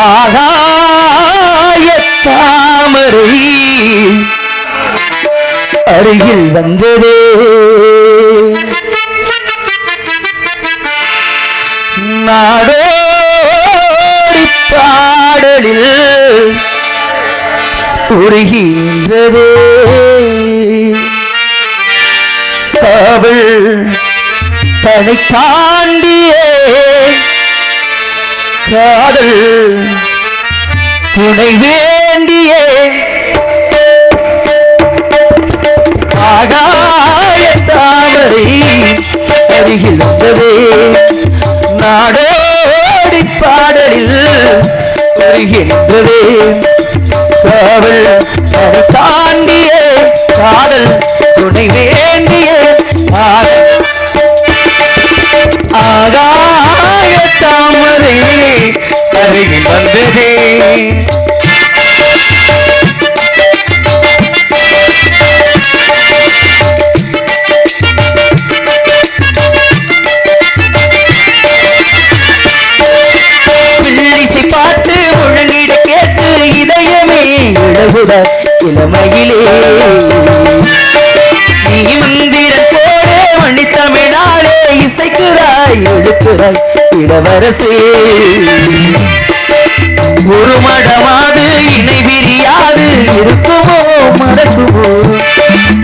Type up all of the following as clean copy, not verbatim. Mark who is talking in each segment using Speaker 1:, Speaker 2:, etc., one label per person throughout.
Speaker 1: ஆகாய தாமரை அருகில் வந்ததே நாடோடி பாடலில் உருகி நின்றதே காவல் தன்னை தாண்டியே காதல் துணை வேண்டியே ஆகாய தாமரை அருகில் வந்ததே நாடோடி பாடலில் வருகின்றதே காவல் தன்னை தாண்டியே காதல் துணை வேண்டியே ஆகாய தாமரை அருகில் வந்ததே பிள்ளிசை பார்த்து முழங்கிட கேட்டு இதயமே இழகுட இளமையிலே நீ மந்திரம் போட மணித்தமிழாலே இசைக்கிறாய் எழுக்கிறாய் இளவரசே ஒரு மடமாது இணை விரியாது இருக்குமோ மறக்குமோ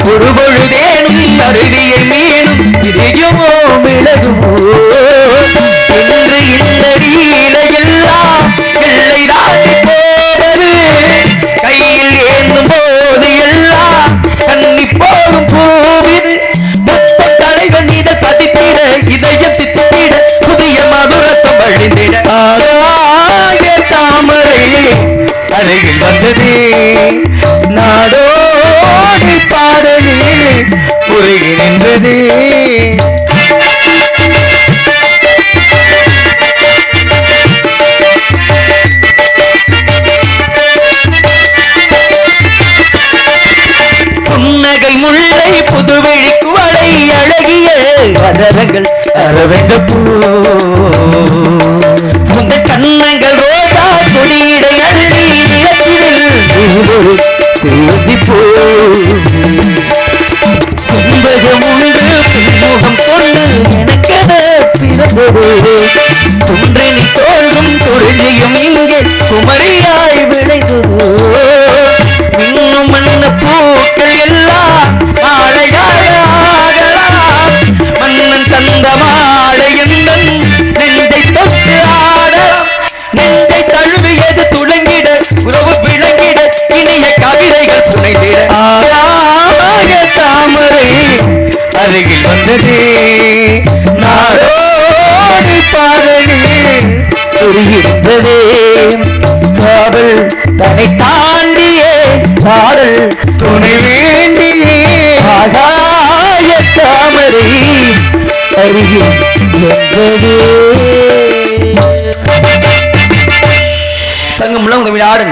Speaker 1: ஒரு பொழுதேனும் அருவியை மீனும் இதையுமோ விலகுமோ என்று இந்த எல்லாம் எல்லை தாண்டி போவது கையில் ஏந்தும் போது எல்லாம் கண்ணி போகும் பூவில் மொத்த தலைவன் இதை பதித்திட இதயம் சித்திட புதிய மதுரசம் வழிந்திட ஆகாய தாமரை அருகில் வந்ததே நாடோடி பாடலில் உருகி நின்றதே புன்னகை முல்லை புதுவெளி குவளை அழகிய அதரங்கள் அரவெண்ட பூ உங்கள் கண்ணங்கள் ரோஜா கொடியிடை அள்ளி நிலத்தினில் ஒரு சேதி போ செம்பகம் உண்டு பின்முகம் கொண்டு எனக்கென பிறந்தது குன்றினி தோன்றும் குறிஞ்சியும் இங்கே குமரியாய் விளைந்ததோ இன்னும் மண்ண பூக்கள் எல்லாம் ஆடையாகலாம் மன்னன் தந்த மாலை என்னன் நெஞ்சை தொட்டு ஆடலாம் நெஞ்சை தழுவியது துளங்கிட உறவு விளங்கிட இனிய கவிதைகள் புனைந்திட ஆகாய தாமரை அருகில் வந்ததே நாடோடி பாடலில் புரிகின்றதே காவல் தன்னை தாண்டியே பாடல் துணை வேண்டியே ஆகாய தாமரை அருகில் வந்ததே சங்கம் தமிழ் ஆடன்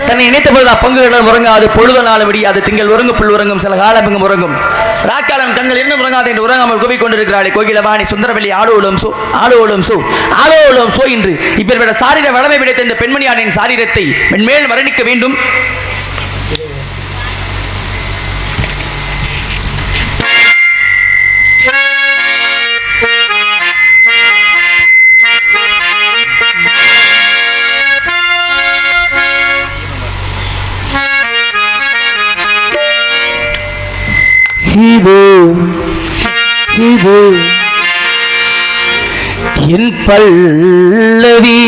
Speaker 1: தன்னை நினைத்த பொழுது அப்பங்குகள் உறங்காது பொழுதனால விடியாது திங்கள் உறங்கு புல் உறங்கும் சில காலம் இங்கும் உறங்கும் ராக்காலம் தங்கள் இன்னும் உறங்காது என்று உறங்காமல் கூவிக் கொண்டிருக்கிறாளே கோகிலவாணி சுந்தரவெளி ஆளோலும் சோ என்று இப்பேற்பட்ட சாரீர வளமை பிடித்த இந்த பெண்மணியானின் சாரீரத்தை மென்மேல் மரணிக்க வேண்டும். இது என் பல்லவி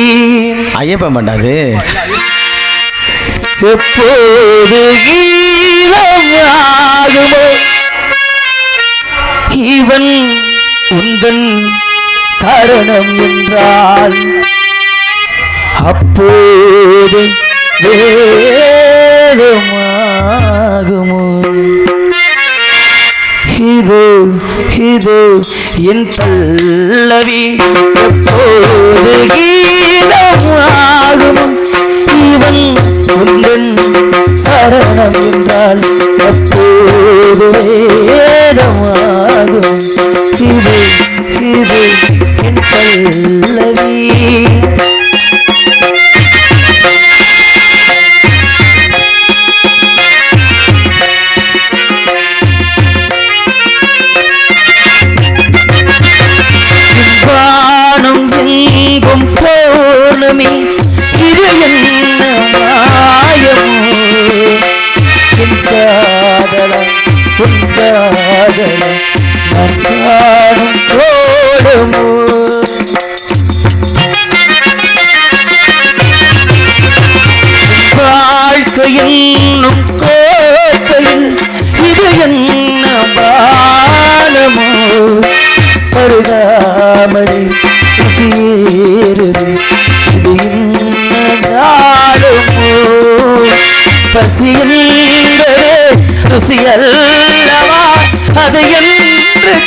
Speaker 1: ஐயப்பன் பண்ணாது எப்போது கீதமாகுமோ இவன் உந்தன் சரணம் என்றால் அப்போது வேதமாகுமோ இது என் பல்லவி எப்போது கீதமாகும் இவன் உந்தன் சரணம் என்றால் எப்போது வேதமாகும் இது என் பல்லவி உண்டாகல நானும் ஓடுமோ வாழ்க்கையின்னும் கோட்டையில் இது என்ன பாலமோ பருகாமலே பசியேறுது இது என்ன நாளுமோ பசியென்பதே ருசியல்லவா அது என்று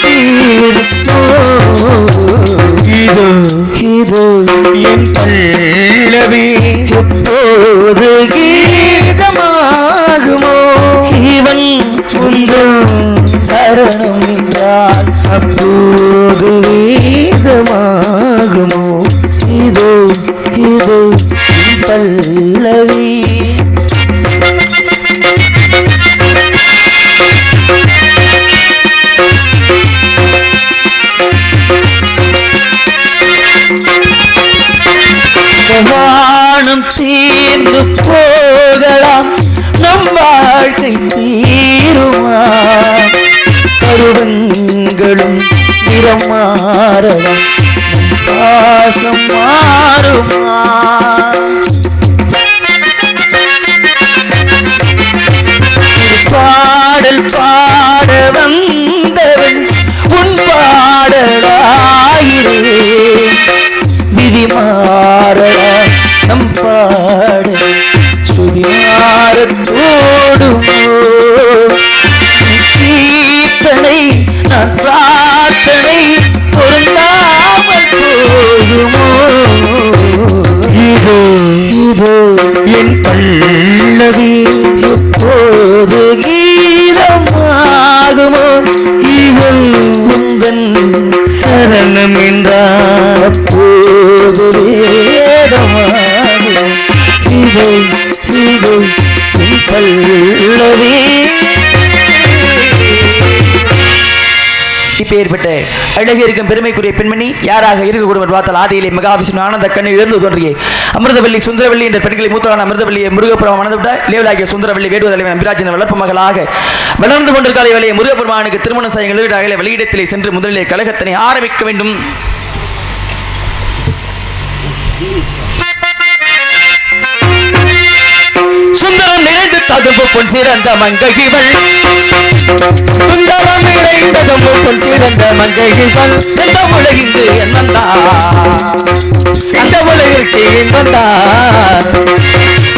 Speaker 1: தீர்ப்போ இது இது என் பல்லவி எப்போது கீதமாகுமோ இவன் உங்கள் சரணம் என்றால் அப்போது வேதமாகுமோ இது இது என் பல்லவி வானம் தீர்ந்து போகலாம் நம் வாழ்க்கை தீருமா பருவங்களும் நிறம் மாறலாம் நம் பாசம் மாறுமா பாடல் பாட வந்தவன் உன் பாடலாயிரே விதி மாறலா நம் பாட சுதி மாறத்தோடுமோ கீர்த்தனை நான் பிரார்த்தனை பொருந்தாமல் போகுமோ இது இது என் பல்லவி எப்போது கீதமாகுமோ இவள் உந்தன் சரணம் என்றால் போது வேதமாகுமோ இது இது என் பல்லவி இப்பேற்பட்ட அழகு இருக்கும் பெருமைக்குரிய பெண்மணி யாராக இருக்கக்கூடும் என்று பார்த்தால் ஆதியிலே மகாவிஷ்ணு ஆனந்த கண்ணில் இருந்து தோன்றிய அமிர்தவல்லி சுந்தரவல்லி என்ற பெண்களை மூத்தரான அமிர்தவல்லியை முருகப்புறம் மணந்துவிட்டார் லேவலாகிய சுந்தரவல்லி வேடுவதலைவன் அம்பிராஜின் வளர்ப்பு மகளாக வளர்ந்து கொண்டிருக்காத வேலையை முருகப்பெருமானுக்கு திருமணம் செய்ய எழுதிய வெளியிடத்திலே சென்று முதலிலே கழகத்தினை ஆரம்பிக்க வேண்டும். சுந்தரம் நிறைந்து ததும்பு பொன் சிறந்த மங்கைகள் சுந்தரம் நிறைந்த ததும்பு பொன் சிறந்த மங்கைகள் எந்த உலகிற்கு என் வந்தார் அந்த உலகிற்கு என் வந்தார்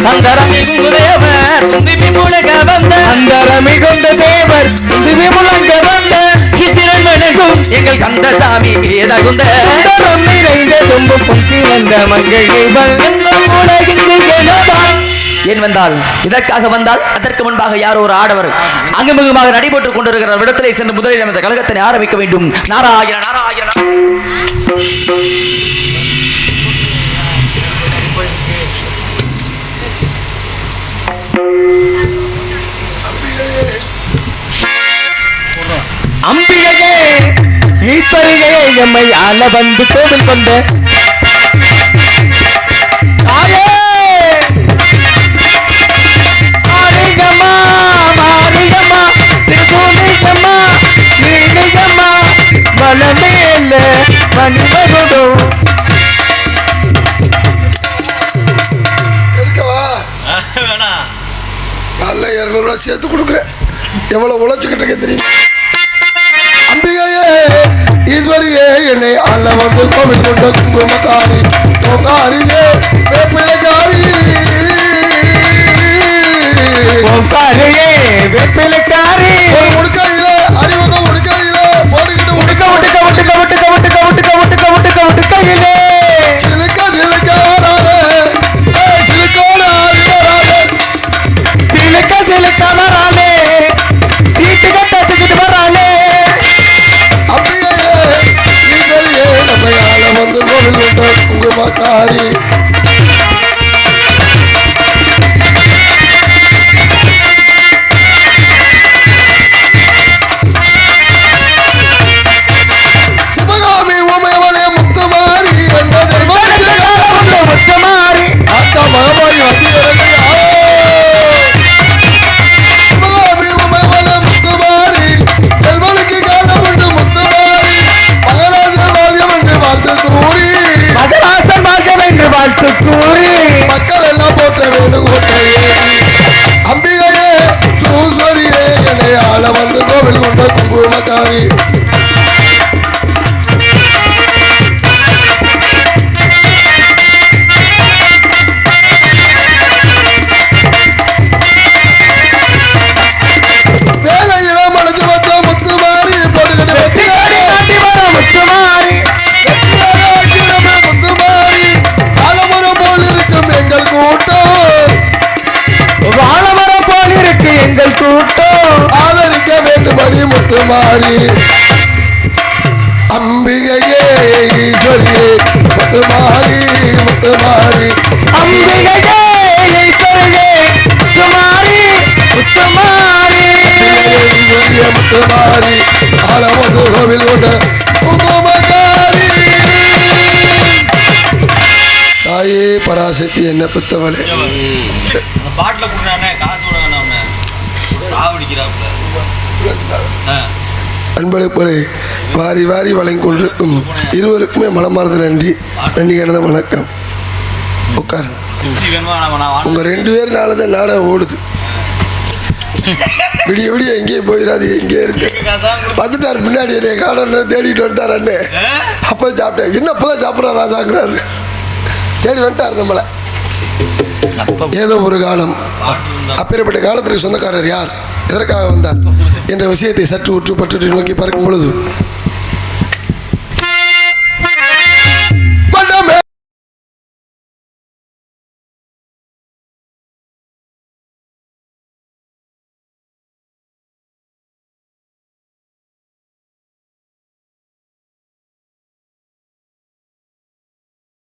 Speaker 1: அந்தரமிகுந்த தேவர் தும்பி முழங்க வந்த அந்தரமிகுந்த தேவர் தும்பி முழங்க வந்த இத்திரன் வணங்கும் எங்கள் கந்தசாமி தகுந்த சுந்தரம் நிறைந்த தும்பு பொன் சிறந்த மங்கைகள் எந்த உலகிற்கு ஏன் வந்தால் இதற்காக வந்தால் அதற்கு முன்பாக யாரோ ஒரு ஆடவர் அங்குமிகுமாக நடைபெற்றுக் கொண்டிருக்கிற இடத்திலே சென்று முதலில் அந்த கழகத்தினை ஆரம்பிக்க வேண்டும். நாராயண நாராயண அம்பிகையே ஈஸ்வரியே எம்மை ஆள வந்து கோவில் கொண்ட
Speaker 2: சேர்த்து கொடுக்குறேன் எவ்வளவு உழைச்சுக்கிட்டு இருக்க தெரியும். அம்பிகையே ஈஸ்வரியே என்னை அல்ல வந்து கோவில் கொண்ட குங்குமக்காரி ஓங்காரியே வேப்பிலைக்காரி
Speaker 1: ஓங்காரியே வேப்பிலைக்காரி
Speaker 2: உடுக்கையிலே அடிவகம் உடுக்கையிலே போட்டுக்கிட்டு
Speaker 1: உடுக்க உடுக்க உடுக்க உடுக்க உடுக்க உடுக்க உடுக்க உடுக்க உடுக்கையிலே
Speaker 2: சிலுக்க சிலுக்க வராதே சிலுக்கோட வராதே
Speaker 1: சிலுக்க சிலுக்க வராலே சீட்டு கட்டிக்கிட்டு வராலே
Speaker 2: அப்படியே ஈஸ்வரியே நம்மையால வந்து கோவில் கொண்ட குங்குமக்காரி முத்துமாரி வேலையில மனசு வந்த முத்துமாரி போட்டுக்கிட்டு
Speaker 1: முத்துமாரி
Speaker 2: முத்துமாரி ஆலமரம் போல் இருக்கும் எங்கள் கூட்டம்
Speaker 1: வாழமரம் போல் இருக்கு எங்கள் கூட்டம்
Speaker 2: ஆதரிக்க வேண்டுமணி முத்துமாரி அம்பிகையே ஈஸ்வரியே முத்துமாரி முத்துமாரி
Speaker 1: அம்பிகையே ஈஸ்வரியே முத்துமாரி முத்துமாரி
Speaker 2: ஈஸ்வரியே முத்துமாரி ஆலமது கோவில் கொண்ட குங்குமக்காரி தாயே பராசக்தி என்ன பெத்தவளே
Speaker 3: அந்த பாட்டில் கொடுறானே காசு கொடுங்க அவனை சாவடிக்கிறாப்புல
Speaker 2: அன்பளிப்பலை வாரி வாரி வழங்கி கொண்டிருக்கும் இருவருக்குமே மனமார்ந்த நன்றி நன்றி கிடந்த வணக்கம் உட்காரு
Speaker 3: சித்தி வேணுமா நான்
Speaker 2: உங்க 2 பேர்னால தான் நாடகம் ஓடுது விடிய விடிய எங்கேயும் போயிடாது எங்கே இருக்கு வந்துட்டார் பின்னாடி என்னை காணணும் தேடிட்டு வந்துட்டார் அண்ணே அப்போ சாப்பிட்டேன் என்ன அப்போதான் சாப்பிட்றா ராசாங்கிறாரு தேடி வந்துட்டார் நம்மளை ஏதோ ஒரு காலம் அப்பேற்பட்ட காலத்திற்கு சொந்தக்காரர் யார் எதற்காக வந்தார் என்ற விஷயத்தை சற்று உற்று பற்றி நோக்கி பார்க்கும் பொழுது